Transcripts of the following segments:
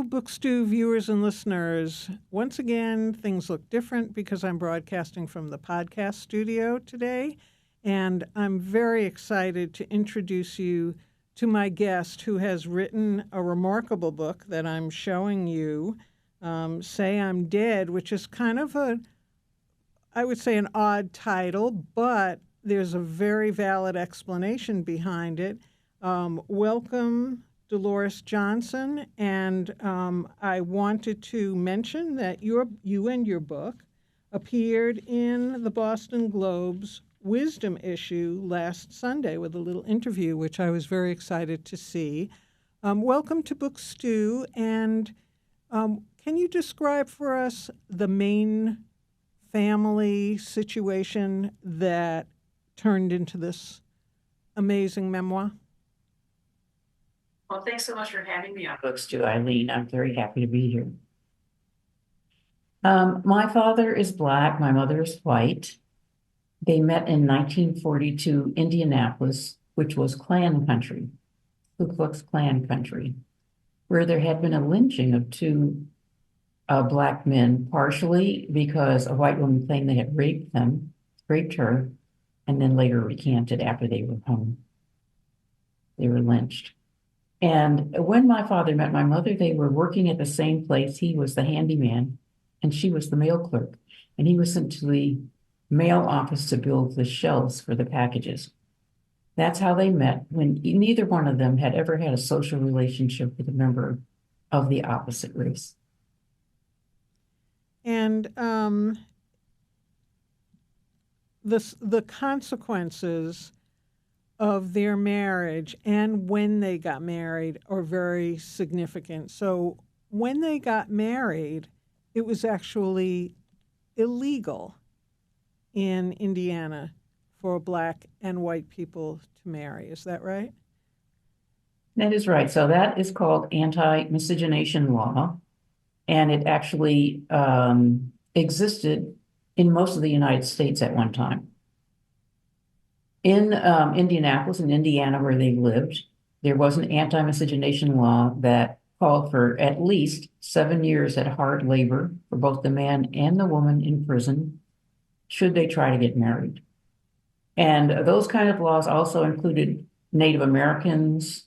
Hello, Book Stew viewers and listeners. Once again, things look different because I'm broadcasting from the podcast studio today, and I'm very excited to introduce you to my guest who has written a remarkable book that I'm showing you, Say I'm Dead, which is kind of I would say an odd title, but there's a very valid explanation behind it. Welcome, Dolores Johnson, and I wanted to mention that you and your book appeared in the Boston Globe's Wisdom issue last Sunday with a little interview, which I was very excited to see. Welcome to Book Stew, and can you describe for us the main family situation that turned into this amazing memoir? Well, thanks so much for having me on Book Stew, Eileen. I'm very happy to be here. My father is Black, my mother is white. They met in 1942, Indianapolis, which was Klan country, Ku Klux Klan country, where there had been a lynching of two Black men, partially because a white woman claimed they had raped her, and then later recanted after they were home. They were lynched. And when my father met my mother, they were working at the same place. He was the handyman, and she was the mail clerk. And he was sent to the mail office to build the shelves for the packages. That's how they met, when neither one of them had ever had a social relationship with a member of the opposite race. And the consequences of their marriage and when they got married are very significant. So when they got married, it was actually illegal in Indiana for Black and white people to marry. Is that right? That is right. So that is called anti-miscegenation law. And it actually existed in most of the United States at one time. In Indianapolis, in Indiana, where they lived, there was an anti-miscegenation law that called for at least 7 years at hard labor for both the man and the woman in prison, should they try to get married. And those kind of laws also included Native Americans,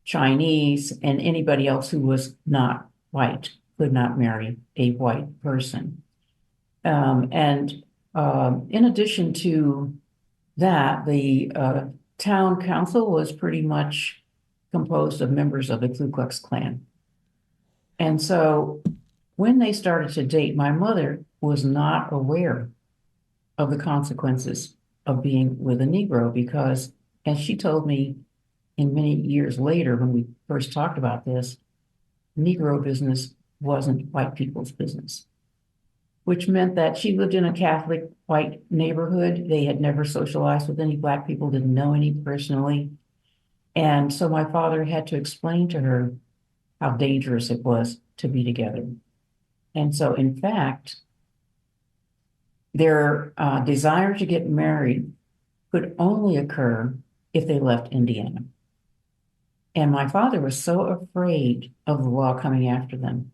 Chinese, and anybody else who was not white could not marry a white person. In addition to that, the town council was pretty much composed of members of the Ku Klux Klan. And so when they started to date, my mother was not aware of the consequences of being with a Negro because, as she told me in many years later when we first talked about this, Negro business wasn't white people's business, which meant that she lived in a Catholic white neighborhood. They had never socialized with any Black people, didn't know any personally. And so my father had to explain to her how dangerous it was to be together. And so, in fact, their desire to get married could only occur if they left Indiana. And my father was so afraid of the law coming after them.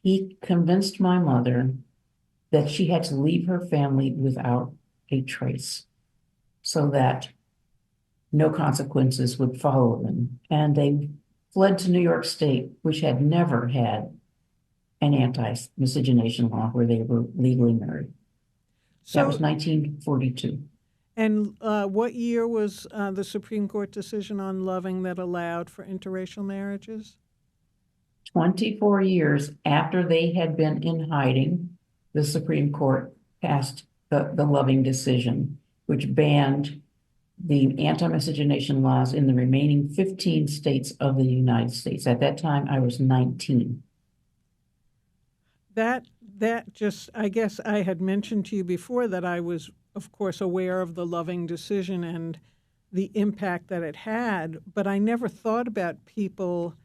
He convinced my mother that she had to leave her family without a trace so that no consequences would follow them. And they fled to New York State, which had never had an anti-miscegenation law where they were legally married. So, that was 1942. And what year was the Supreme Court decision on Loving that allowed for interracial marriages? 24 years after they had been in hiding, the Supreme Court passed the Loving decision, which banned the anti-miscegenation laws in the remaining 15 states of the United States. At that time, I was 19. That just, I guess I had mentioned to you before that I was, of course, aware of the Loving decision and the impact that it had, but I never thought about people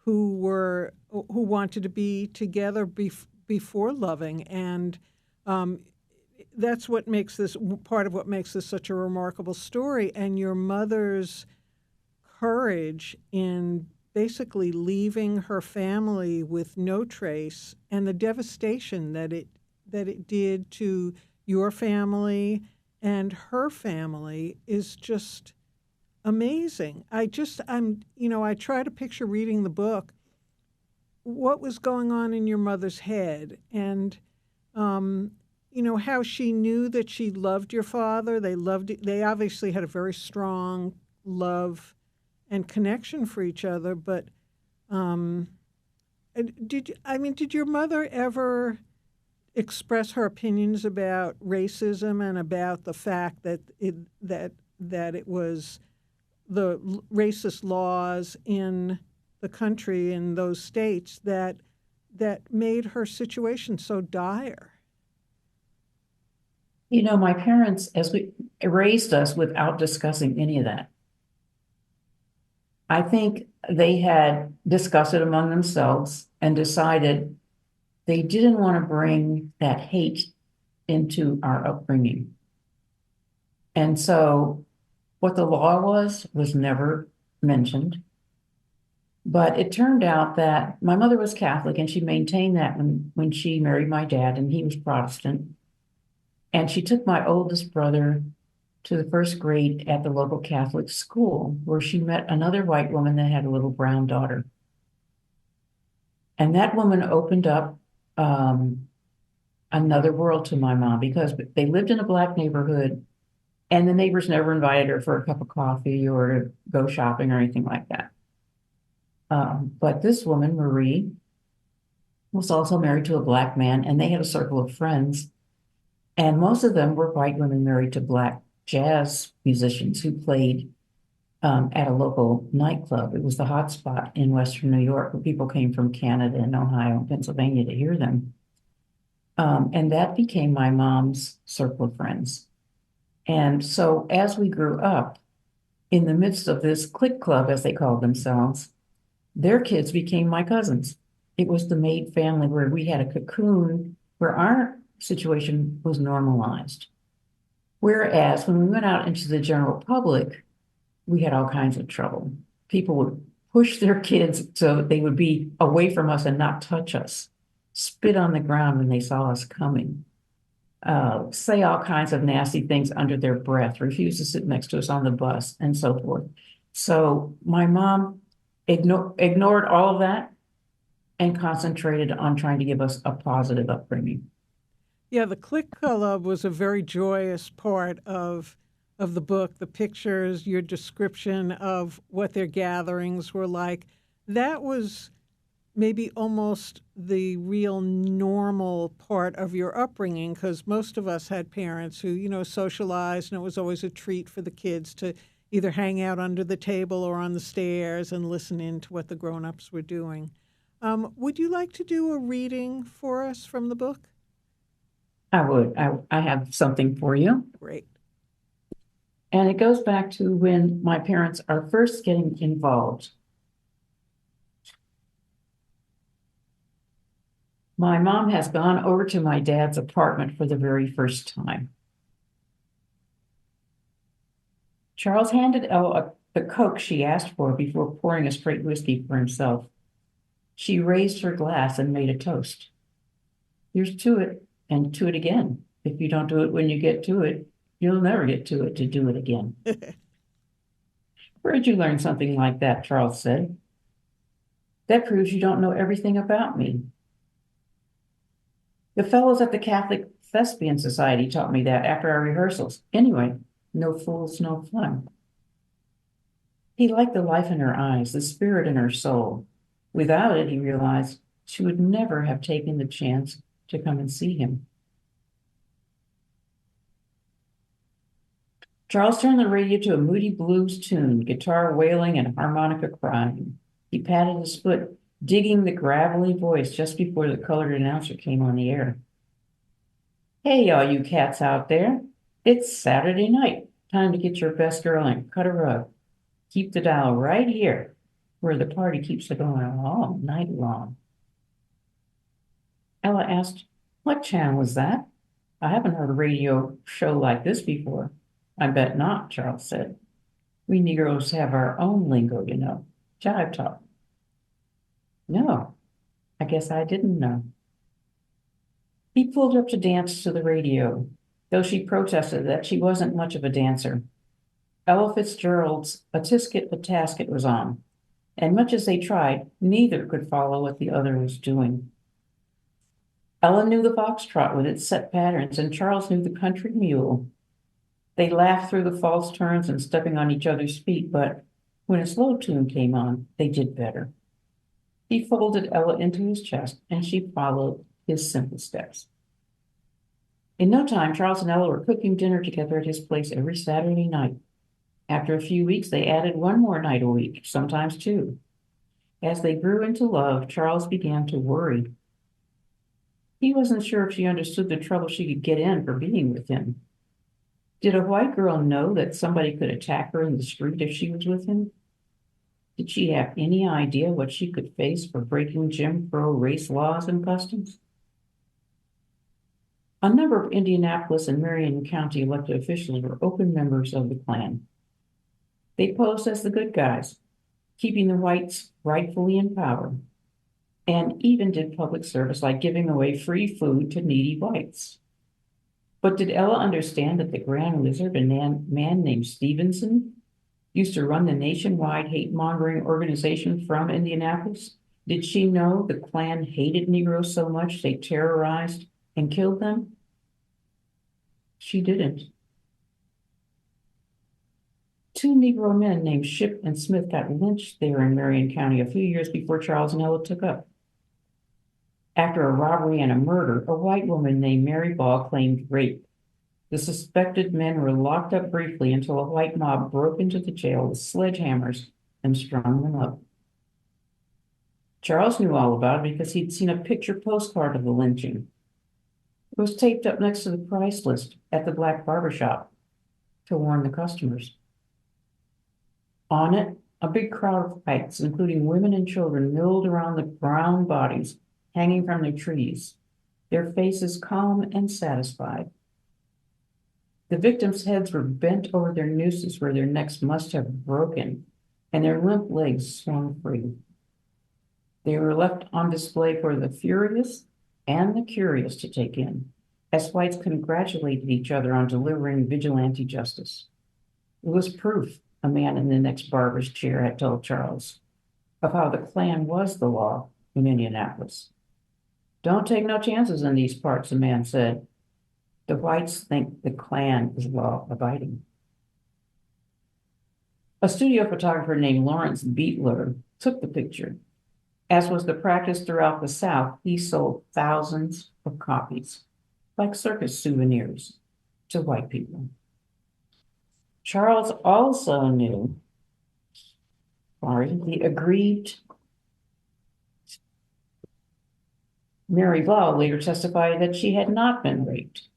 who wanted to be together before Loving, and that's what makes this part of what makes this such a remarkable story. And your mother's courage in basically leaving her family with no trace, and the devastation that it did to your family and her family is just amazing. I try to picture reading the book, what was going on in your mother's head, and how she knew that she loved your father. They obviously had a very strong love and connection for each other. But did your mother ever express her opinions about racism and about the fact that it was the racist laws in the country, in those states, that made her situation so dire? My parents, as we raised us without discussing any of that. I think they had discussed it among themselves and decided they didn't want to bring that hate into our upbringing. And so what the law was never mentioned. But it turned out that my mother was Catholic, and she maintained that when she married my dad, and he was Protestant. And she took my oldest brother to the first grade at the local Catholic school, where she met another white woman that had a little brown daughter. And that woman opened up another world to my mom, because they lived in a Black neighborhood, and the neighbors never invited her for a cup of coffee or to go shopping or anything like that. But this woman, Marie, was also married to a Black man, and they had a circle of friends. And most of them were white women married to Black jazz musicians who played at a local nightclub. It was the hot spot in Western New York, where people came from Canada and Ohio and Pennsylvania to hear them. And that became my mom's circle of friends. And so as we grew up, in the midst of this clique club, as they called themselves, their kids became my cousins. It was the maid family, where we had a cocoon where our situation was normalized. Whereas when we went out into the general public, we had all kinds of trouble. People would push their kids so they would be away from us and not touch us, spit on the ground when they saw us coming, say all kinds of nasty things under their breath, refuse to sit next to us on the bus, and so forth. So my mom ignored all of that and concentrated on trying to give us a positive upbringing. Yeah, the Click Club was a very joyous part of the book. The pictures, your description of what their gatherings were like, that was maybe almost the real normal part of your upbringing, because most of us had parents who, socialized, and it was always a treat for the kids to either hang out under the table or on the stairs and listen in to what the grown-ups were doing. Would you like to do a reading for us from the book? I would. I have something for you. Great. And it goes back to when my parents are first getting involved. My mom has gone over to my dad's apartment for the very first time. Charles handed Ella the Coke she asked for before pouring a straight whiskey for himself. She raised her glass and made a toast. Here's to it, and to it again. If you don't do it when you get to it, you'll never get to it to do it again. Where'd you learn something like that? Charles said. That proves you don't know everything about me. The fellows at the Catholic Thespian Society taught me that after our rehearsals. Anyway, no fools, no fun. He liked the life in her eyes, the spirit in her soul. Without it, he realized, she would never have taken the chance to come and see him. Charles turned the radio to a moody blues tune, guitar wailing and harmonica crying. He patted his foot, digging the gravelly voice just before the colored announcer came on the air. Hey, all you cats out there. It's Saturday night. Time to get your best girl and cut a rug. Keep the dial right here, where the party keeps it going all night long. Ella asked, what channel is that? I haven't heard a radio show like this before. I bet not, Charles said. We Negroes have our own lingo, jive talk. No, I guess I didn't know. He pulled her up to dance to the radio, though she protested that she wasn't much of a dancer. Ella Fitzgerald's A Tisket a Tasket was on, and much as they tried, neither could follow what the other was doing. Ella knew the foxtrot with its set patterns, and Charles knew the country mule. They laughed through the false turns and stepping on each other's feet, but when a slow tune came on, they did better. He folded Ella into his chest, and she followed his simple steps. In no time, Charles and Ella were cooking dinner together at his place every Saturday night. After a few weeks, they added one more night a week, sometimes two. As they grew into love, Charles began to worry. He wasn't sure if she understood the trouble she could get in for being with him. Did a white girl know that somebody could attack her in the street if she was with him? Did she have any idea what she could face for breaking Jim Crow race laws and customs? A number of Indianapolis and Marion County elected officials were open members of the Klan. They posed as the good guys, keeping the whites rightfully in power, and even did public service like giving away free food to needy whites. But did Ella understand that the Grand Wizard, a man named Stevenson, used to run the nationwide hate-mongering organization from Indianapolis? Did she know the Klan hated Negroes so much they terrorized and killed them? She didn't. Two Negro men named Shipp and Smith got lynched there in Marion County a few years before Charles and Ella took up. After a robbery and a murder, a white woman named Mary Ball claimed rape. The suspected men were locked up briefly until a white mob broke into the jail with sledgehammers and strung them up. Charles knew all about it because he'd seen a picture postcard of the lynching. It was taped up next to the price list at the black barber shop to warn the customers. On it, a big crowd of whites, including women and children, milled around the brown bodies hanging from their trees, their faces calm and satisfied. The victims' heads were bent over their nooses where their necks must have broken, and their limp legs swung free. They were left on display for the furious and the curious to take in, as whites congratulated each other on delivering vigilante justice. It was proof, a man in the next barber's chair had told Charles, of how the Klan was the law in Indianapolis. Don't take no chances in these parts, the man said. The whites think the Klan is law-abiding. A studio photographer named Lawrence Beetler took the picture. As was the practice throughout the South, he sold thousands of copies, like circus souvenirs, to white people. Charles also knew, the aggrieved Mary Ball later testified that she had not been raped,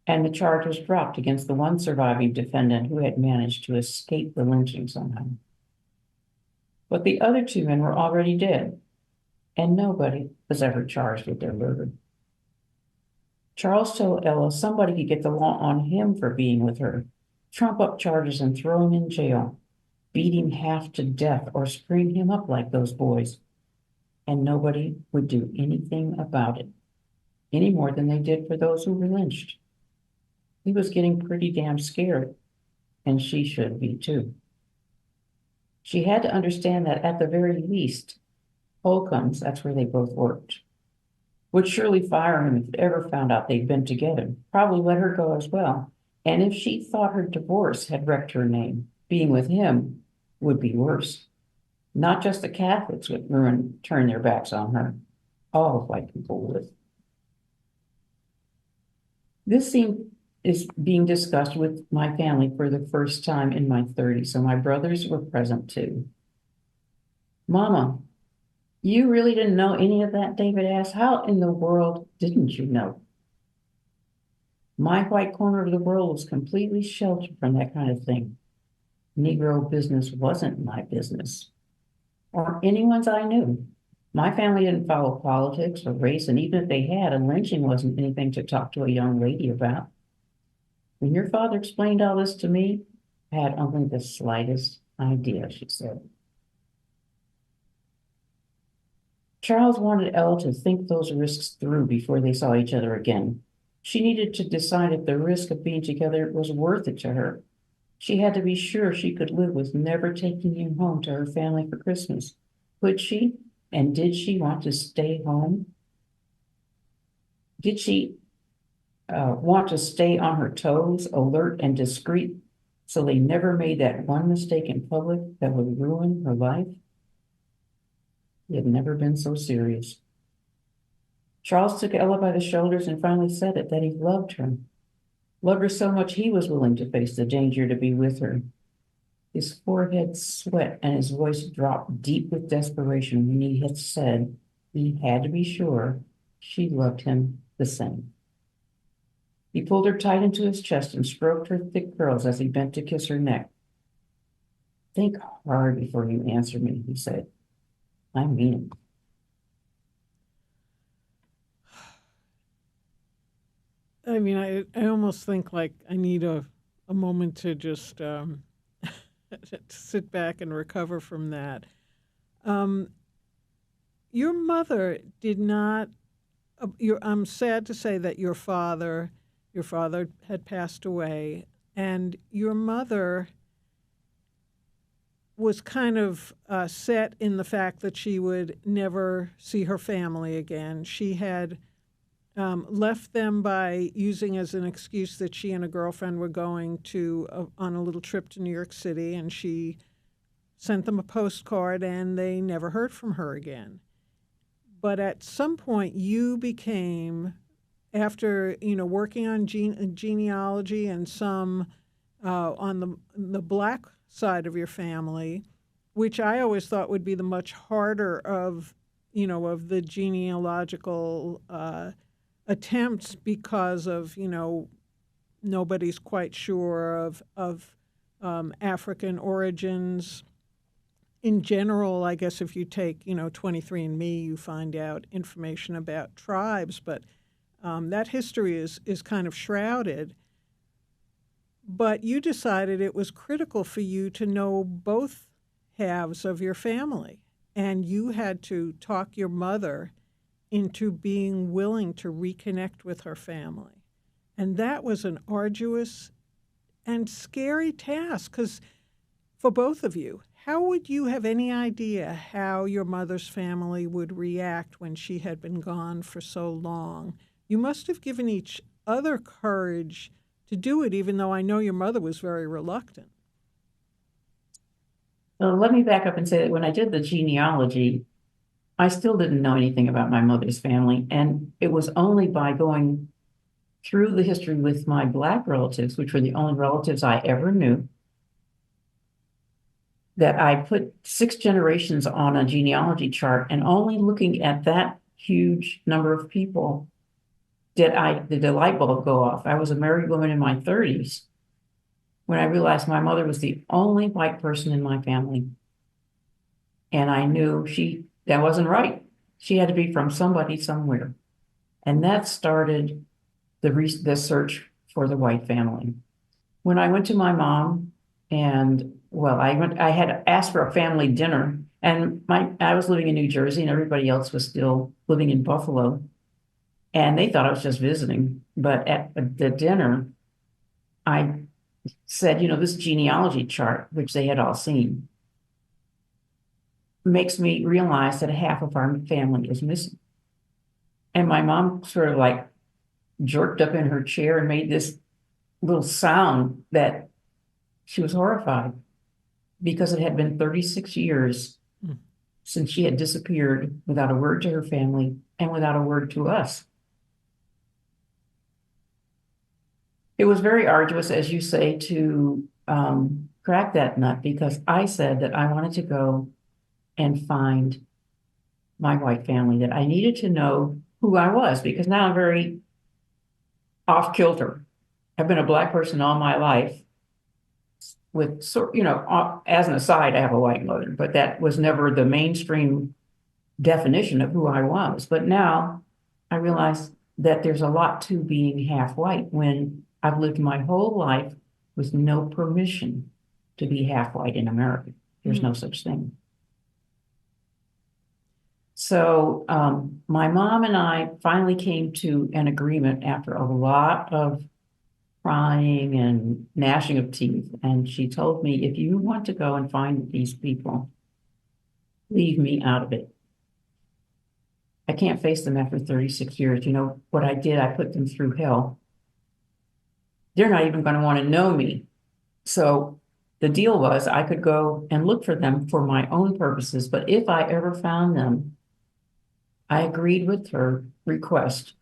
and the charge was dropped against the one surviving defendant who had managed to escape the lynching somehow. But the other two men were already dead, and nobody was ever charged with their murder. Charles told Ella somebody could get the law on him for being with her, trump up charges and throw him in jail, beat him half to death or string him up like those boys, and nobody would do anything about it, any more than they did for those who were lynched. He was getting pretty damn scared, and she should be too. She had to understand that at the very least, Holcomb's, that's where they both worked, would surely fire him if it ever found out they'd been together, probably let her go as well. And if she thought her divorce had wrecked her name, being with him would be worse. Not just the Catholics would turn their backs on her. All white people would. This scene is being discussed with my family for the first time in my 30s, so my brothers were present too. Mama, you really didn't know any of that? David asked. How in the world didn't you know? My white corner of the world was completely sheltered from that kind of thing. Negro business wasn't my business, or anyone's I knew. My family didn't follow politics or race, and even if they had, a lynching wasn't anything to talk to a young lady about. When your father explained all this to me, I had only the slightest idea, she said. Charles wanted Elle to think those risks through before they saw each other again. She needed to decide if the risk of being together was worth it to her. She had to be sure she could live with never taking him home to her family for Christmas. Could she? And did she want to stay home? Did she want to stay on her toes, alert and discreet, so they never made that one mistake in public that would ruin her life? He had never been so serious. Charles took Ella by the shoulders and finally said it, that he loved her so much he was willing to face the danger to be with her. His forehead sweat and his voice dropped deep with desperation when he had said he had to be sure she loved him the same. He pulled her tight into his chest and stroked her thick curls as he bent to kiss her neck. Think hard before you answer me, he said. I mean it. I mean, I almost think like I need a moment to just to sit back and recover from that. Your mother did not. I'm sad to say that your father had passed away, and your mother was kind of set in the fact that she would never see her family again. She had left them by using as an excuse that she and a girlfriend were going on a little trip to New York City, and she sent them a postcard, and they never heard from her again. But at some point, you became, after working on genealogy and some on the black side of your family, which I always thought would be the much harder of the genealogical attempts, because of nobody's quite sure of African origins. In general, I guess if you take 23andMe, you find out information about tribes, but that history is kind of shrouded. But you decided it was critical for you to know both halves of your family, and you had to talk your mother into being willing to reconnect with her family. And that was an arduous and scary task, because for both of you, how would you have any idea how your mother's family would react when she had been gone for so long? You must have given each other courage to do it, even though I know your mother was very reluctant. Well, let me back up and say that when I did the genealogy, I still didn't know anything about my mother's family. And it was only by going through the history with my Black relatives, which were the only relatives I ever knew, that I put 6 generations on a genealogy chart, and only looking at that huge number of people did the light bulb go off. I was a married woman in my 30s when I realized my mother was the only white person in my family. And I knew that wasn't right. She had to be from somebody somewhere. And that started the search for the white family. When I went to my mom, and I had asked for a family dinner, and I was living in New Jersey and everybody else was still living in Buffalo. And they thought I was just visiting. But at the dinner, I said, this genealogy chart, which they had all seen, makes me realize that half of our family is missing. And my mom sort of like jerked up in her chair and made this little sound that she was horrified, because it had been 36 years since she had disappeared without a word to her family and without a word to us. It was very arduous, as you say, to crack that nut, because I said that I wanted to go and find my white family, that I needed to know who I was, because now I'm very off kilter. I've been a Black person all my life. As an aside, I have a white mother, but that was never the mainstream definition of who I was. But now I realize that there's a lot to being half white, when I've lived my whole life with no permission to be half white in America. There's no such thing. So my mom and I finally came to an agreement after a lot of crying and gnashing of teeth. And she told me, if you want to go and find these people, leave me out of it. I can't face them after 36 years. You know what I did? I put them through hell. They're not even going to want to know me. So the deal was I could go and look for them for my own purposes. But if I ever found them, I agreed with her request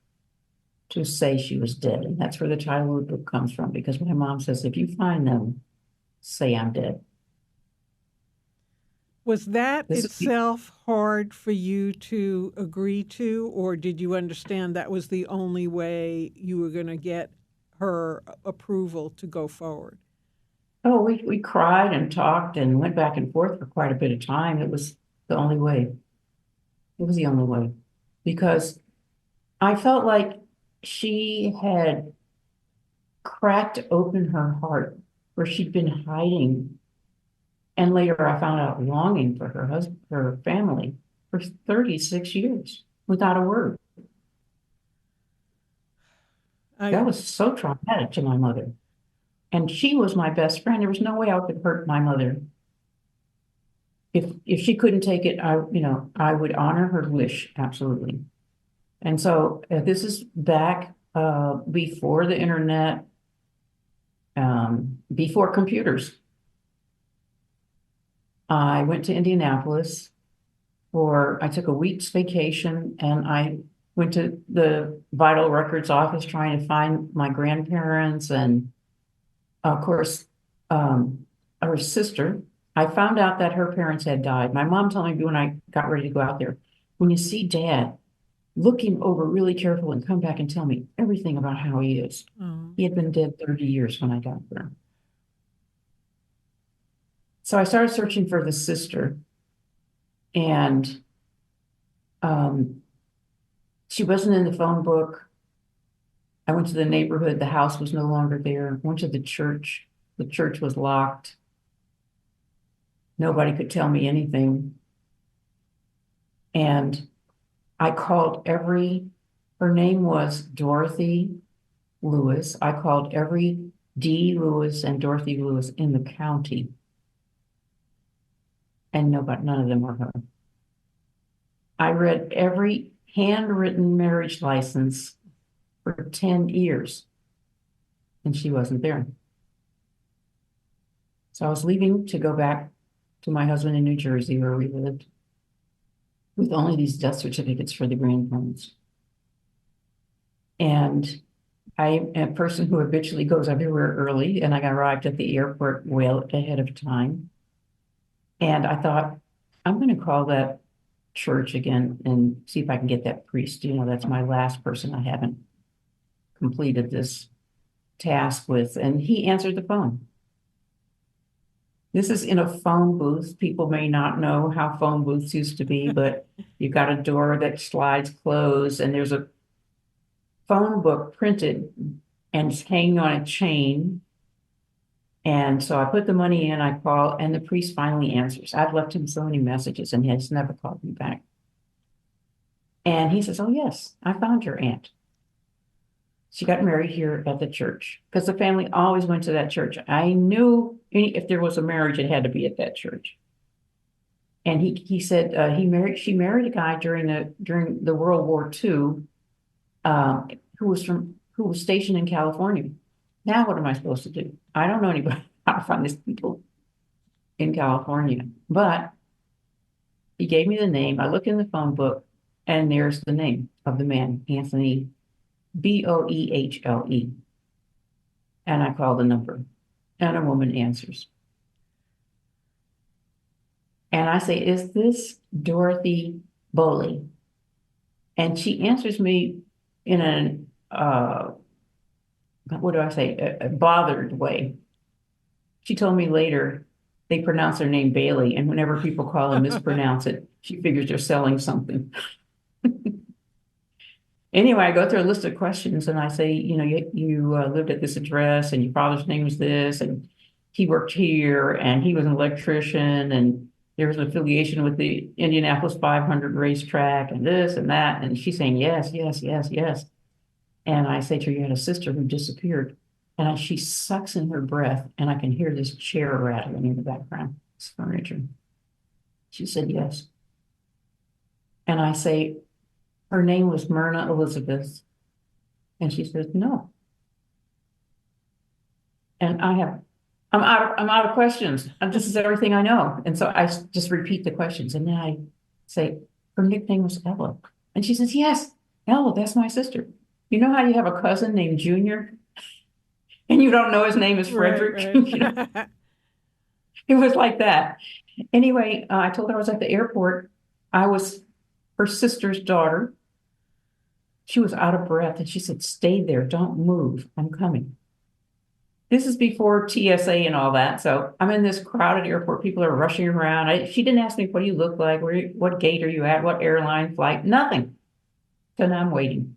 to say she was dead. And that's where the childhood book comes from, because my mom says, if you find them, say I'm dead. Was that This is itself hard for you to agree to, or did you understand that was the only way you were going to get her approval to go forward? Oh, we cried and talked and went back and forth for quite a bit of time. It was the only way. It was the only way. Because I felt like she had cracked open her heart where she'd been hiding. And later I found out longing for her husband, her family for 36 years without a word. I That was so traumatic to my mother. And she was my best friend. There was no way I could hurt my mother. If she couldn't take it, I would honor her wish, absolutely. And so this is back before the internet, before computers. I went to Indianapolis I took a week's vacation, and I went to the vital records office trying to find my grandparents. And of course, her sister, I found out that her parents had died. My mom told me when I got ready to go out there, when you see dad, look him over really careful and come back and tell me everything about how he is. oh, He had been dead 30 years when I got there. So I started searching for the sister, and um, she wasn't in the phone book. I went to the neighborhood. The house was no longer there. Went to the church. The church was locked. Nobody could tell me anything. And I called her name was Dorothy Lewis. I called every D. Lewis and Dorothy Lewis in the county. And none of them were her. I read every handwritten marriage license for 10 years, and she wasn't there. So I was leaving to go back to my husband in New Jersey, where we lived, with only these death certificates for the grandparents. And I am a person who habitually goes everywhere early, and I arrived at the airport well ahead of time. And I thought, I'm going to call that church again and see if I can get that priest. That's my last person I haven't completed this task with. And he answered the phone. This is in a phone booth. People may not know how phone booths used to be, but you've got a door that slides closed, and there's a phone book printed and it's hanging on a chain. And so I put the money in, I call, and the priest finally answers. I've left him so many messages, and he has never called me back. And he says, oh, yes, I found your aunt. She got married here at the church, because the family always went to that church. I knew if there was a marriage, it had to be at that church. And he said she married a guy during the World War II, who was stationed in California. Now what am I supposed to do? I don't know anybody how to find these people in California. But he gave me the name. I look in the phone book, and there's the name of the man, Anthony, Boehle. And I call the number, and a woman answers. And I say, is this Dorothy Boehle? And she answers me in a bothered way. She told me later they pronounce her name Bailey, and whenever people call and mispronounce it, she figures they're selling something. Anyway, I go through a list of questions, and I say, you lived at this address, and your father's name was this, and he worked here, and he was an electrician, and there was an affiliation with the Indianapolis 500 racetrack and this and that. And she's saying, yes, yes, yes, yes. And I say to her, you had a sister who disappeared. And she sucks in her breath, and I can hear this chair rattling in the background. It's furniture. She said, yes. And I say, her name was Myrna Elizabeth. And she says, no. And I'm out of questions. This is everything I know. And so I just repeat the questions. And then I say, her nickname was Ella. And she says, yes, Ella, that's my sister. You know how you have a cousin named Junior? And you don't know his name is Frederick? Right. You know? It was like that. Anyway, I told her I was at the airport. I was her sister's daughter. She was out of breath, and she said, stay there, don't move, I'm coming. This is before TSA and all that. So I'm in this crowded airport. People are rushing around. She didn't ask me, what do you look like? What gate are you at? What airline, flight? Nothing. So now I'm waiting.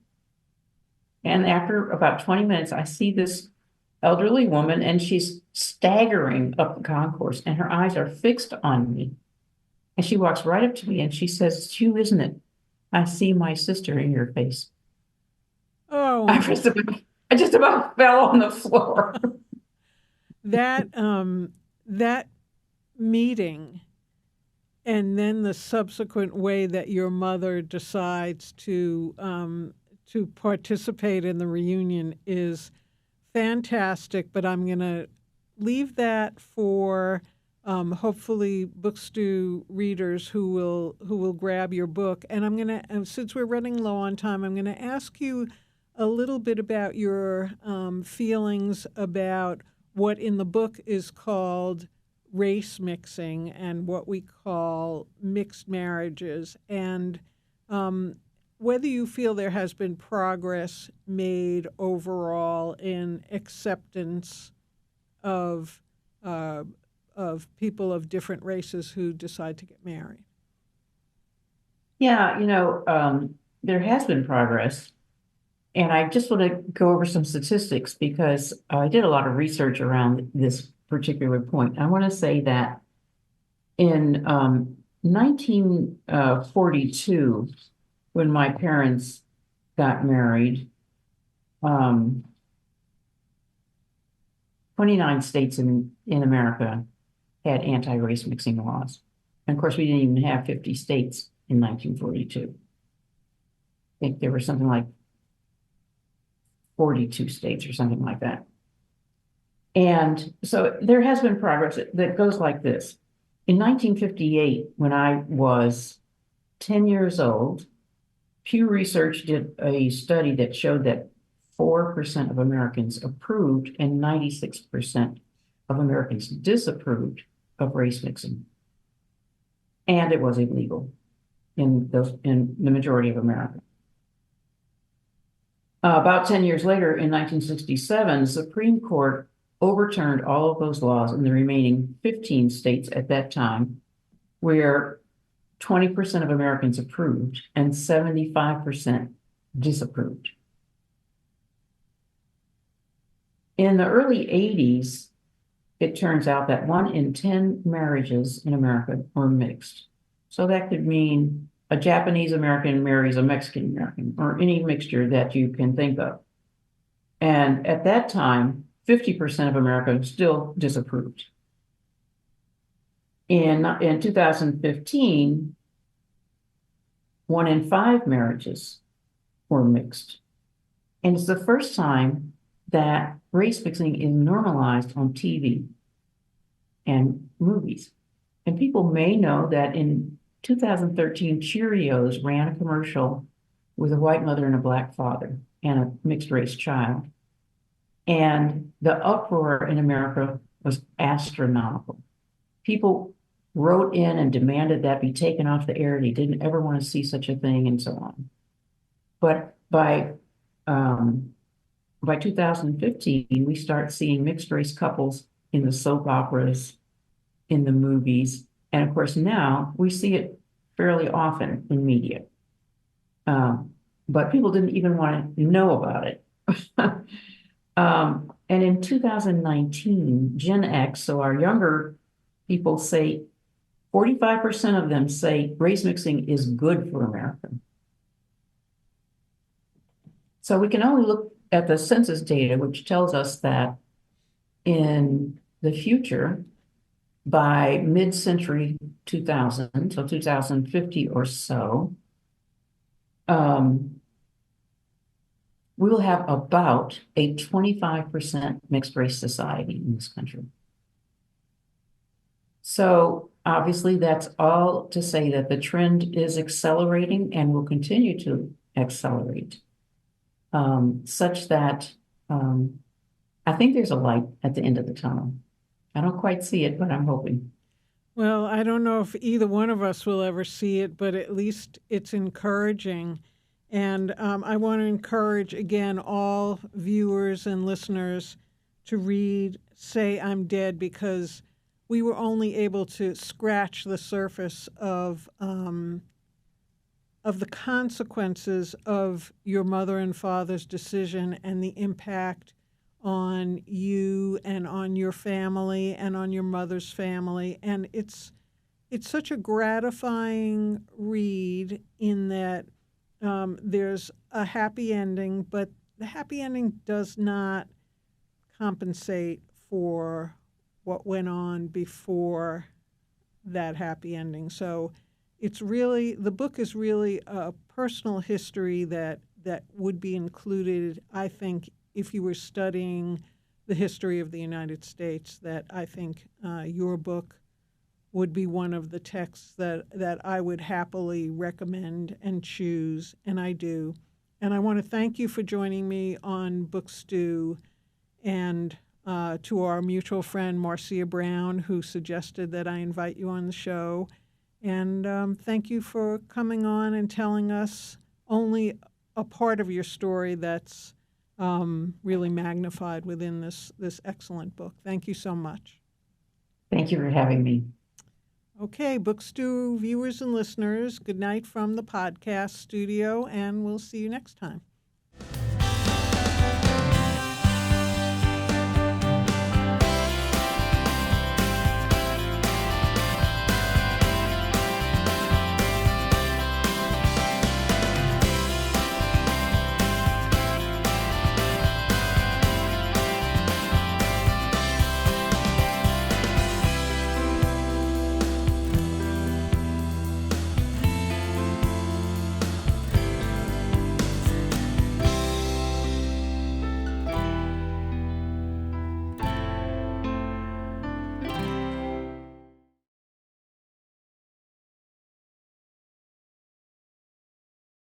And after about 20 minutes, I see this elderly woman, and she's staggering up the concourse, and her eyes are fixed on me. And she walks right up to me, and she says, it's you, isn't it? I see my sister in your face. Oh, I just about fell on the floor. that meeting, and then the subsequent way that your mother decides to participate in the reunion is fantastic. But I'm going to leave that for hopefully Book Stew readers who will grab your book. And I'm going to, since we're running low on time, I'm going to ask you a little bit about your feelings about what in the book is called race mixing and what we call mixed marriages, and whether you feel there has been progress made overall in acceptance of people of different races who decide to get married. Yeah, there has been progress. And I just want to go over some statistics because I did a lot of research around this particular point. I want to say that in 1942, when my parents got married, 29 states in America had anti-race mixing laws. And of course, we didn't even have 50 states in 1942. I think there were something like 42 states or something like that. And so there has been progress that goes like this. In 1958, when I was 10 years old, Pew Research did a study that showed that 4% of Americans approved and 96% of Americans disapproved of race mixing. And it was illegal in the majority of America. About 10 years later, in 1967, the Supreme Court overturned all of those laws in the remaining 15 states at that time, where 20% of Americans approved and 75% disapproved. In the early 80s, it turns out that 1 in 10 marriages in America were mixed. So that could mean a Japanese American marries a Mexican American, or any mixture that you can think of. And at that time, 50% of America still disapproved. In 2015, 1 in 5 marriages were mixed. And it's the first time that race mixing is normalized on TV and movies. And people may know that in 2013, Cheerios ran a commercial with a white mother and a black father and a mixed race child. And the uproar in America was astronomical. People wrote in and demanded that be taken off the air. They didn't ever want to see such a thing and so on. But by 2015, we start seeing mixed race couples in the soap operas, in the movies. And of course, now we see it fairly often in media. But people didn't even want to know about it. And in 2019, Gen X, so our younger people say 45% of them say race mixing is good for America. So we can only look at the census data, which tells us that in the future, by mid-century 2000, so 2050 or so, we will have about a 25% mixed race society in this country. So obviously that's all to say that the trend is accelerating and will continue to accelerate, such that I think there's a light at the end of the tunnel. I don't quite see it, but I'm hoping. Well, I don't know if either one of us will ever see it, but at least it's encouraging. And I want to encourage, again, all viewers and listeners to read Say I'm Dead, because we were only able to scratch the surface of the consequences of your mother and father's decision and the impact on you and on your family and on your mother's family. And it's such a gratifying read in that there's a happy ending, but the happy ending does not compensate for what went on before that happy ending. So it's really, the book is really a personal history that would be included, I think, if you were studying the history of the United States, that I think your book would be one of the texts that I would happily recommend and choose, and I do. And I want to thank you for joining me on Book Stew, and to our mutual friend Marcia Brown, who suggested that I invite you on the show. And thank you for coming on and telling us only a part of your story that's really magnified within this excellent book. Thank you so much. Thank you for having me. Okay, Book Stew viewers and listeners, good night from the podcast studio, and we'll see you next time.